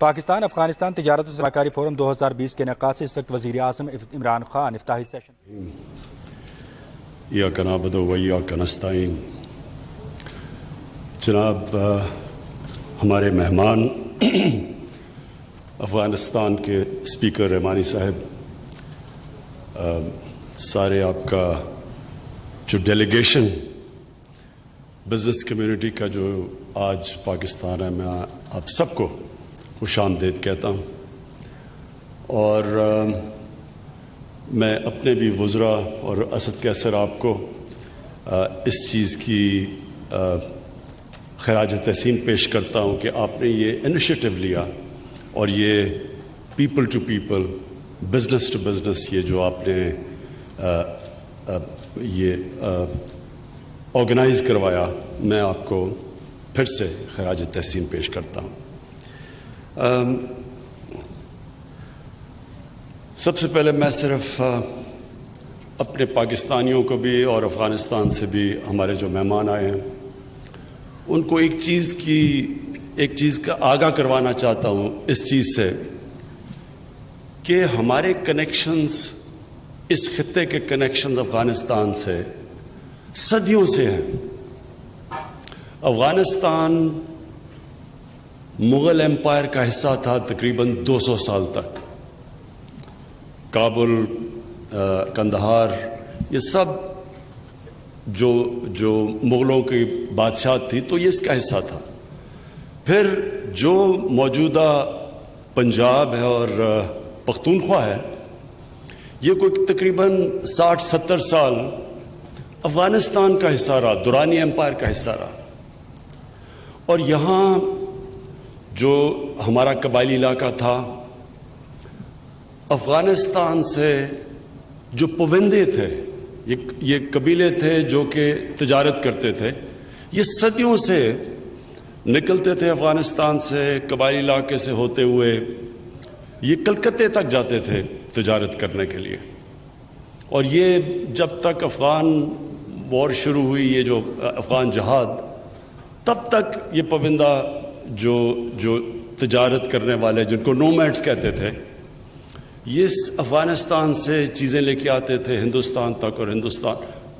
پاکستان افغانستان تجارت و سرمایہ کاری فورم 2020 کے انعقاد سے اس وقت وزیر اعظم عمران خان افتتاحی سیشن ایاک نعبد و ایاک نستعین. جناب ہمارے مہمان افغانستان کے اسپیکر رحمانی صاحب، سارے آپ کا جو ڈیلیگیشن بزنس کمیونٹی کا جو آج پاکستان ہے، میں آپ سب کو خوش آمدید کہتا ہوں. اور میں اپنے بھی وزراء اور اسد کیسر آپ کو اس چیز کی خراج تحسین پیش کرتا ہوں کہ آپ نے یہ انیشیٹو لیا اور یہ people to people, business to business, یہ جو آپ نے یہ آرگنائز کروایا، میں آپ کو پھر سے خراج تحسین پیش کرتا ہوں. سب سے پہلے میں صرف اپنے پاکستانیوں کو بھی اور افغانستان سے بھی ہمارے جو مہمان آئے ہیں ان کو ایک چیز کا آگاہ کروانا چاہتا ہوں، اس چیز سے کہ ہمارے کنیکشنز، اس خطے کے کنیکشنز افغانستان سے صدیوں سے ہیں. افغانستان مغل امپائر کا حصہ تھا تقریباً 200 سال تک. کابل، قندھار، یہ سب جو مغلوں کی بادشاہت تھی تو یہ اس کا حصہ تھا. پھر جو موجودہ پنجاب ہے اور پختونخوا ہے، یہ کوئی تقریباً 60-70 سال افغانستان کا حصہ رہا، دورانی امپائر کا حصہ رہا. اور یہاں جو ہمارا قبائلی علاقہ تھا، افغانستان سے جو پوندے تھے، یہ قبیلے تھے جو کہ تجارت کرتے تھے، یہ صدیوں سے نکلتے تھے افغانستان سے، قبائلی علاقے سے ہوتے ہوئے یہ کلکتے تک جاتے تھے تجارت کرنے کے لیے. اور یہ جب تک افغان وار شروع ہوئی، یہ جو افغان جہاد، تب تک یہ پوندہ جو تجارت کرنے والے، جن کو نومیڈز کہتے تھے، یہ افغانستان سے چیزیں لے کے آتے تھے ہندوستان تک، اور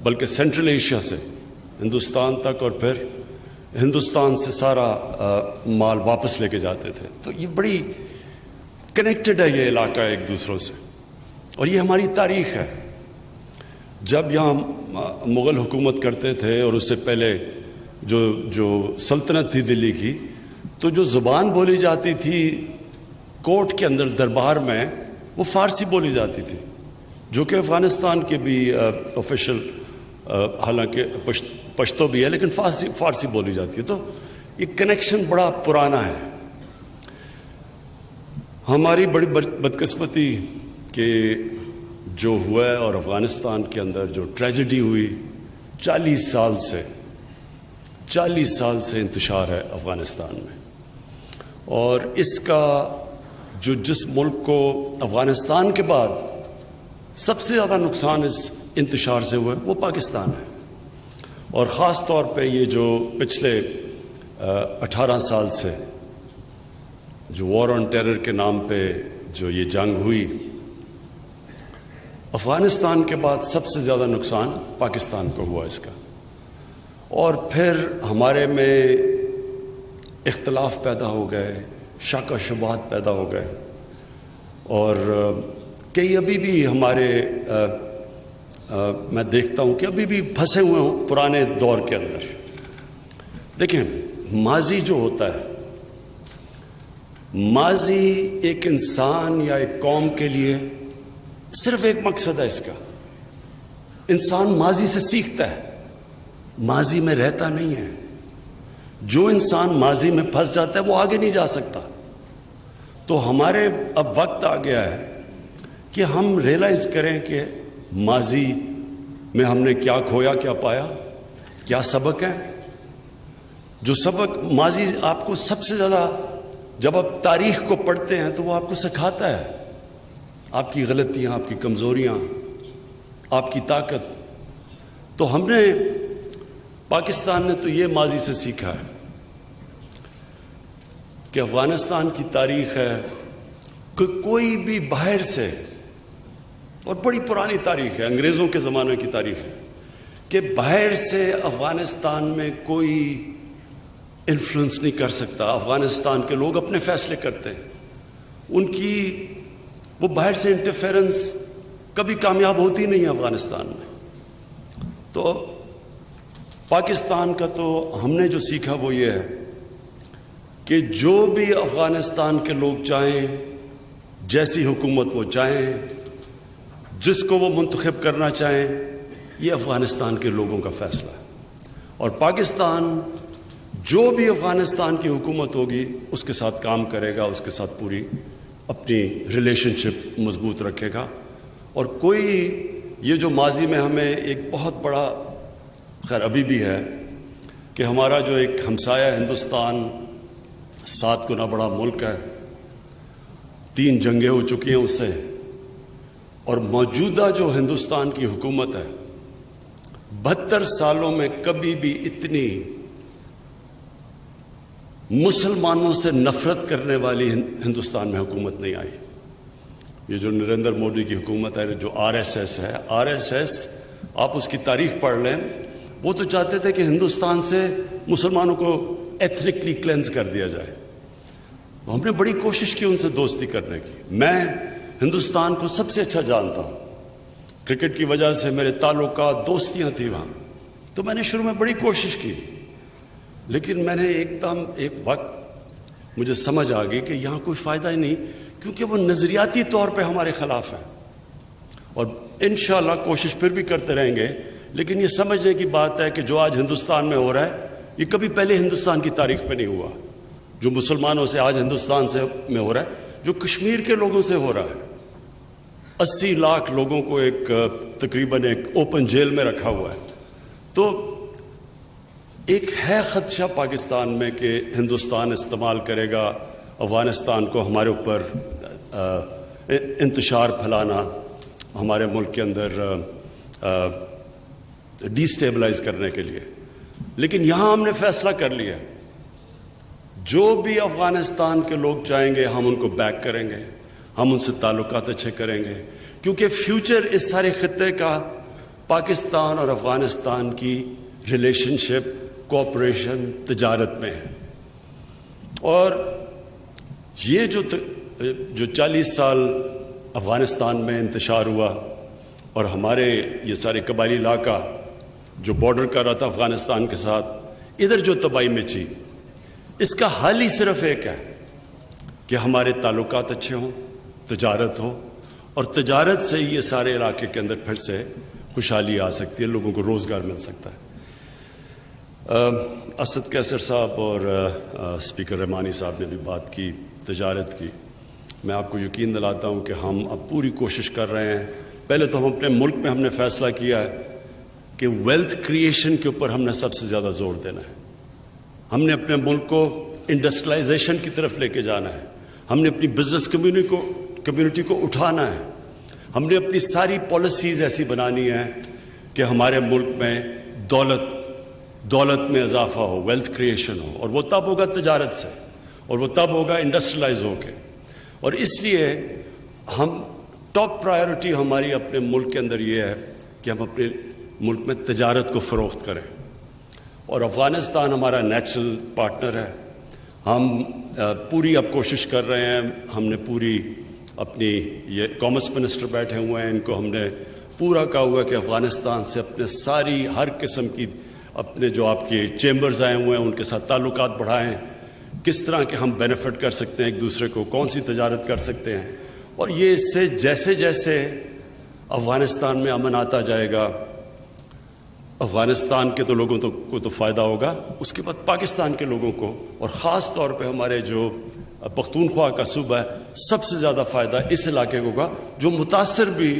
بلکہ سینٹرل ایشیا سے ہندوستان تک، اور پھر ہندوستان سے سارا مال واپس لے کے جاتے تھے. تو یہ بڑی کنیکٹڈ ہے یہ علاقہ ایک دوسروں سے، اور یہ ہماری تاریخ ہے. جب یہاں مغل حکومت کرتے تھے اور اس سے پہلے جو سلطنت تھی دلی کی، تو جو زبان بولی جاتی تھی کورٹ کے اندر، دربار میں، وہ فارسی بولی جاتی تھی، جو کہ افغانستان کے بھی آفیشل، حالانکہ پشتو بھی ہے لیکن فارسی بولی جاتی ہے. تو یہ کنیکشن بڑا پرانا ہے. ہماری بڑی بدقسمتی کہ جو ہوا ہے، اور افغانستان کے اندر جو ٹریجڈی ہوئی، 40 سال سے انتشار ہے افغانستان میں. اور اس کا جس ملک کو افغانستان کے بعد سب سے زیادہ نقصان اس انتشار سے ہوا ہے وہ پاکستان ہے. اور خاص طور پہ یہ جو پچھلے 18 سال سے جو وار آن ٹیرر کے نام پہ جو یہ جنگ ہوئی، افغانستان کے بعد سب سے زیادہ نقصان پاکستان کو ہوا اس کا. اور پھر ہمارے میں اختلاف پیدا ہو گئے، شک و شبہات پیدا ہو گئے، اور کئی ابھی بھی ہمارے میں دیکھتا ہوں کہ ابھی بھی پھنسے ہوئے ہوں پرانے دور کے اندر. دیکھیں، ماضی جو ہوتا ہے، ماضی ایک انسان یا ایک قوم کے لیے صرف ایک مقصد ہے اس کا. انسان ماضی سے سیکھتا ہے، ماضی میں رہتا نہیں ہے. جو انسان ماضی میں پھنس جاتا ہے وہ آگے نہیں جا سکتا. تو ہمارے اب وقت آ گیا ہے کہ ہم ریئلائز کریں کہ ماضی میں ہم نے کیا کھویا، کیا پایا، کیا سبق ہے. جو سبق ماضی آپ کو سب سے زیادہ، جب آپ تاریخ کو پڑھتے ہیں تو وہ آپ کو سکھاتا ہے آپ کی غلطیاں، آپ کی کمزوریاں، آپ کی طاقت. تو ہم نے، پاکستان نے تو یہ ماضی سے سیکھا ہے کہ افغانستان کی تاریخ ہے کہ کوئی بھی باہر سے، اور بڑی پرانی تاریخ ہے، انگریزوں کے زمانے کی تاریخ ہے، کہ باہر سے افغانستان میں کوئی انفلوئنس نہیں کر سکتا. افغانستان کے لوگ اپنے فیصلے کرتے ہیں. ان کی وہ باہر سے انٹرفیرنس کبھی کامیاب ہوتی نہیں ہے افغانستان میں. تو پاکستان کا تو ہم نے جو سیکھا وہ یہ ہے کہ جو بھی افغانستان کے لوگ چاہیں، جیسی حکومت وہ چاہیں، جس کو وہ منتخب کرنا چاہیں، یہ افغانستان کے لوگوں کا فیصلہ ہے. اور پاکستان جو بھی افغانستان کی حکومت ہوگی اس کے ساتھ کام کرے گا، اس کے ساتھ پوری اپنی ریلیشن شپ مضبوط رکھے گا. اور کوئی یہ جو ماضی میں ہمیں ایک بہت بڑا، خیر ابھی بھی ہے، کہ ہمارا جو ایک ہمسایہ ہندوستان 7 گنا بڑا ملک ہے، 3 جنگیں ہو چکی ہیں اس سے، اور موجودہ جو ہندوستان کی حکومت ہے 72 سالوں میں کبھی بھی اتنی مسلمانوں سے نفرت کرنے والی ہندوستان میں حکومت نہیں آئی. یہ جو نریندر مودی کی حکومت ہے، جو آر ایس ایس ہے، آر ایس ایس آپ اس کی تاریخ پڑھ لیں، وہ تو چاہتے تھے کہ ہندوستان سے مسلمانوں کو ایتھنکلی کلینز کر دیا جائے. ہم نے بڑی کوشش کی ان سے دوستی کرنے کی. میں ہندوستان کو سب سے اچھا جانتا ہوں، کرکٹ کی وجہ سے میرے تعلقات، دوستیاں تھیں وہاں. تو میں نے شروع میں بڑی کوشش کی، لیکن میں نے ایک وقت مجھے سمجھ آ گئی کہ یہاں کوئی فائدہ ہی نہیں، کیونکہ وہ نظریاتی طور پہ ہمارے خلاف ہیں. اور انشاءاللہ کوشش پھر بھی کرتے رہیں گے، لیکن یہ سمجھنے کی بات ہے کہ جو آج ہندوستان میں ہو رہا ہے یہ کبھی پہلے ہندوستان کی تاریخ میں نہیں ہوا. جو مسلمانوں سے آج ہندوستان میں ہو رہا ہے، جو کشمیر کے لوگوں سے ہو رہا ہے، 80 لاکھ لوگوں کو تقریباً ایک اوپن جیل میں رکھا ہوا ہے. تو ایک ہے خدشہ پاکستان میں کہ ہندوستان استعمال کرے گا افغانستان کو ہمارے اوپر انتشار پھیلانا، ہمارے ملک کے اندر ڈی سٹیبلائز کرنے کے لیے. لیکن یہاں ہم نے فیصلہ کر لیا، جو بھی افغانستان کے لوگ چاہیں گے ہم ان کو بیک کریں گے، ہم ان سے تعلقات اچھے کریں گے، کیونکہ فیوچر اس سارے خطے کا پاکستان اور افغانستان کی ریلیشن شپ، کوآپریشن، تجارت میں ہے. اور یہ جو 40 سال افغانستان میں انتشار ہوا، اور ہمارے یہ سارے قبائلی علاقہ جو بارڈر کر رہا تھا افغانستان کے ساتھ، ادھر جو تباہی مچی، اس کا حل ہی صرف ایک ہے کہ ہمارے تعلقات اچھے ہوں، تجارت ہو، اور تجارت سے یہ سارے علاقے کے اندر پھر سے خوشحالی آ سکتی ہے، لوگوں کو روزگار مل سکتا ہے. اسد کیسر صاحب اور اسپیکر رحمانی صاحب نے بھی بات کی تجارت کی. میں آپ کو یقین دلاتا ہوں کہ ہم اب پوری کوشش کر رہے ہیں. پہلے تو ہم اپنے ملک میں ہم نے فیصلہ کیا ہے کہ ویلتھ کریشن کے اوپر ہم نے سب سے زیادہ زور دینا ہے. ہم نے اپنے ملک کو انڈسٹریلائزیشن کی طرف لے کے جانا ہے. ہم نے اپنی بزنس کمیونٹی کو اٹھانا ہے. ہم نے اپنی ساری پالیسیز ایسی بنانی ہے کہ ہمارے ملک میں دولت میں اضافہ ہو، ویلتھ کریشن ہو، اور وہ تب ہوگا تجارت سے، اور وہ تب ہوگا انڈسٹریلائز ہو کے. اور اس لیے ہم ٹاپ پرائیورٹی ہماری اپنے ملک کے اندر یہ ہے کہ ہم اپنے ملک میں تجارت کو فروخت کریں. اور افغانستان ہمارا نیچرل پارٹنر ہے. ہم پوری اب کوشش کر رہے ہیں، ہم نے پوری اپنی یہ کامرس منسٹر بیٹھے ہوئے ہیں، ان کو ہم نے پورا کہا ہوا ہے کہ افغانستان سے اپنے ساری ہر قسم کی اپنے جو آپ کے چیمبرز آئے ہوئے ہیں ان کے ساتھ تعلقات بڑھائیں، کس طرح کے ہم بینیفٹ کر سکتے ہیں ایک دوسرے کو، کون سی تجارت کر سکتے ہیں. اور یہ اس سے جیسے جیسے افغانستان میں امن آتا جائے گا، افغانستان کے تو لوگوں کو تو فائدہ ہوگا، اس کے بعد پاکستان کے لوگوں کو، اور خاص طور پہ ہمارے جو پختونخوا کا صوبہ ہے، سب سے زیادہ فائدہ اس علاقے کو ہوگا جو متاثر بھی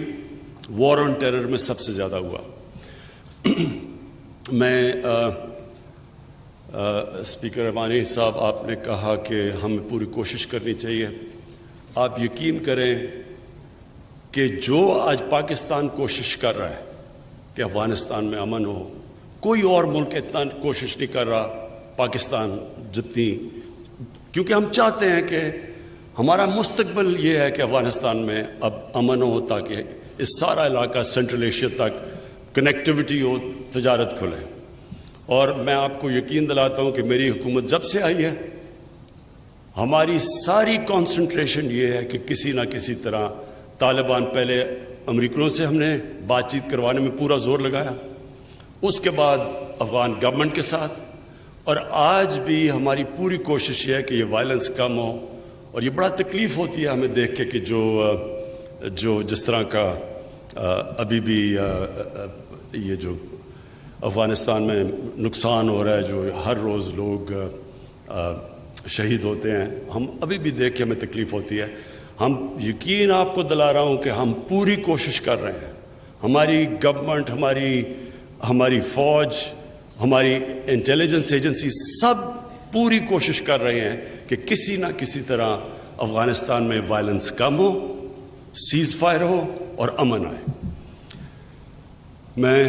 وار آن ٹیرر میں سب سے زیادہ ہوا. میں اسپیکر رحمانی صاحب، آپ نے کہا کہ ہمیں پوری کوشش کرنی چاہیے. آپ یقین کریں کہ جو آج پاکستان کوشش کر رہا ہے کہ افغانستان میں امن ہو، کوئی اور ملک اتنا کوشش نہیں کر رہا پاکستان جتنی کیونکہ ہم چاہتے ہیں کہ ہمارا مستقبل یہ ہے کہ افغانستان میں اب امن ہو، تاکہ اس سارا علاقہ سینٹرل ایشیا تک کنیکٹیوٹی ہو، تجارت کھلے. اور میں آپ کو یقین دلاتا ہوں کہ میری حکومت جب سے آئی ہے ہماری ساری کانسنٹریشن یہ ہے کہ کسی نہ کسی طرح طالبان، پہلے امریکنوں سے ہم نے بات چیت کروانے میں پورا زور لگایا، اس کے بعد افغان گورنمنٹ کے ساتھ، اور آج بھی ہماری پوری کوشش یہ ہے کہ یہ وائلنس کم ہو. اور یہ بڑا تکلیف ہوتی ہے ہمیں دیکھ کے کہ جو جس طرح کا ابھی بھی یہ جو افغانستان میں نقصان ہو رہا ہے، جو ہر روز لوگ شہید ہوتے ہیں، ہم ابھی بھی دیکھ کے ہمیں تکلیف ہوتی ہے. ہم یقین آپ کو دلا رہا ہوں کہ ہم پوری کوشش کر رہے ہیں، ہماری گورنمنٹ، ہماری فوج، ہماری انٹیلیجنس ایجنسی سب پوری کوشش کر رہے ہیں کہ کسی نہ کسی طرح افغانستان میں وائلنس کم ہو، سیز فائر ہو اور امن آئے. میں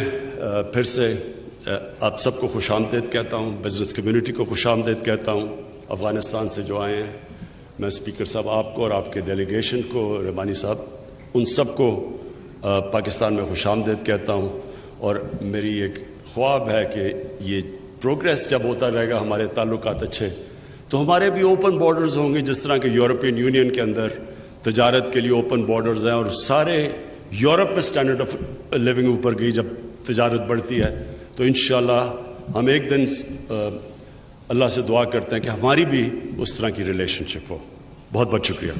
پھر سے آپ سب کو خوش آمدید کہتا ہوں، بزنس کمیونٹی کو خوش آمدید کہتا ہوں، افغانستان سے جو آئے ہیں. میں اسپیکر صاحب آپ کو اور آپ کے ڈیلیگیشن کو، رحمانی صاحب، ان سب کو پاکستان میں خوش آمدید کہتا ہوں. اور میری ایک خواب ہے کہ یہ پروگریس جب ہوتا رہے گا، ہمارے تعلقات اچھے، تو ہمارے بھی اوپن بارڈرز ہوں گے، جس طرح کہ یورپین یونین کے اندر تجارت کے لیے اوپن بارڈرز ہیں، اور سارے یورپ میں سٹینڈرڈ آف لیونگ اوپر گئی جب تجارت بڑھتی ہے. تو انشاءاللہ ہم ایک دن اللہ سے دعا کرتے ہیں کہ ہماری بھی اس طرح کی ریلیشن شپ ہو. بہت بہت شکریہ.